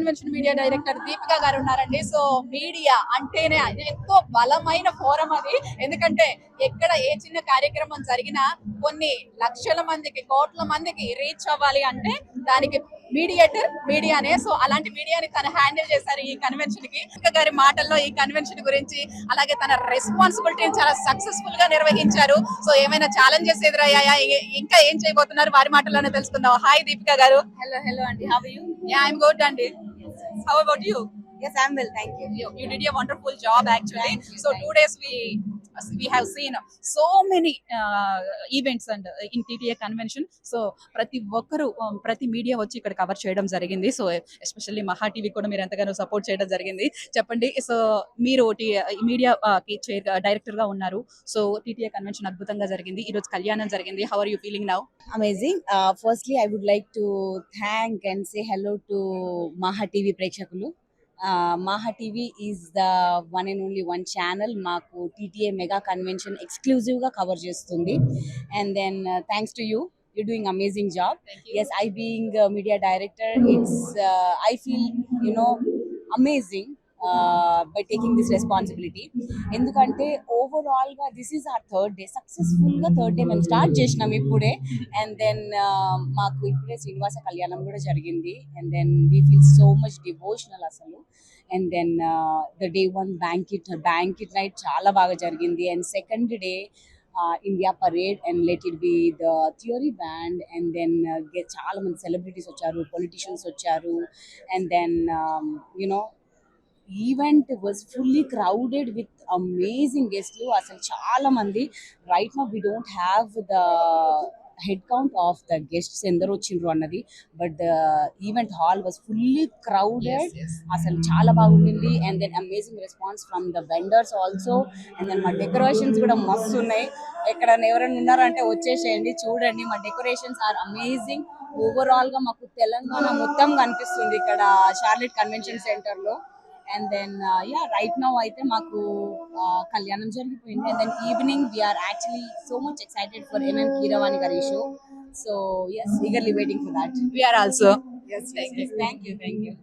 Convention media director Deepika గారు ఉన్నారండి. So media అంటేనే ఎంతో బలమైన ఫోరం అది. ఎందుకంటే ఎక్కడ ఏ చిన్న కార్యక్రమం జరిగినా కొన్ని లక్షల మందికి, కోట్ల మందికి రీచ్ అవ్వాలి అంటే దానికి మీడియేటర్ మీడియానే. సో అలాంటి మీడియాని తను హ్యాండిల్ చేశారు ఈ కన్వెన్షన్ కి. దీపిక గారి మాటల్లో ఈ కన్వెన్షన్ గురించి, అలాగే తన రెస్పాన్సిబిలిటీని చాలా సక్సెస్ఫుల్ గా నిర్వహించారు. సో ఏమైనా ఛాలెంజెస్ ఎదురయ్యాయా, ఇంకా ఏం చేయబోతున్నారు వారి మాటల్లోనే తెలుసుకుందాం. హాయ్ దీపిక గారు. Hello, Andy. How are you? Yeah, I'm good, Andy. How about you? Yes, I'm well. Thank you. You did a wonderful job actually. Thank you, So thank 2 days we have seen so many events and in TTA convention. So ప్రతి ఒక్కరు ప్రతి media వచ్చి ఇక్కడ cover చేయడం జరిగింది. So especially మహా TV కూడా మీరు ఎంతగానో సపోర్ట్ చేయడం జరిగింది. చెప్పండి, సో మీరు మీడియా డైరెక్టర్ గా ఉన్నారు. సో TTA కన్వెన్షన్ అద్భుతంగా జరిగింది. ఈ రోజు కళ్యాణం జరిగింది. How are you feeling now? Amazing. Firstly, I would like to thank and say hello to Maha TV ప్రేక్షకులు. Maha TV is the one and only one channel మాకు TTA మెగా కన్వెన్షన్ ఎక్స్క్లూజివ్ గా cover చేస్తుంది. And then thanks to you, you're doing amazing job. Thank you. Yes, I being a media director, it's I feel amazing by taking this responsibility. ఎందుకంటే overall గా this is our third day, successful గా third day మేము start చేసినాం ఇప్పుడే. And then మాకు ఇప్పుడే శ్రీనివాస కళ్యాణం కూడా జరిగింది. And then we feel so much devotional అసలు. And then the day one banquet night చాలా బాగా జరిగింది. And second day India parade and let it be the theory band. And then చాలా మంది సెలబ్రిటీస్ వచ్చారు, పొలిటీషియన్స్ వచ్చారు. And then event was fully crowded with amazing గెస్ట్లు. అసలు చాలా మంది. Right now we don't have the head count of the guests ఎందరు వచ్చిండ్రు అన్నది, but the event hall was fully crowded. అసలు చాలా బాగుండింది. And then amazing response from the vendors also. And then మా డెకరేషన్స్ కూడా మస్తు ఉన్నాయి. ఎక్కడైనా ఎవరైనా ఉన్నారంటే వచ్చేసేయండి, చూడండి. మా డెకరేషన్స్ ఆర్ అమేజింగ్. ఓవరాల్ గా మాకు తెలంగాణ మొత్తం కనిపిస్తుంది ఇక్కడ షార్లెట్ కన్వెన్షన్ సెంటర్ లో. అండ్ దెన్ రైట్ నౌ అయితే మాకు కళ్యాణం జరిగిపోయింది. And then evening we are actually so much excited for MM Keeravani గారి షో. So yes, eagerly waiting for that. We are also. Yes, thank you.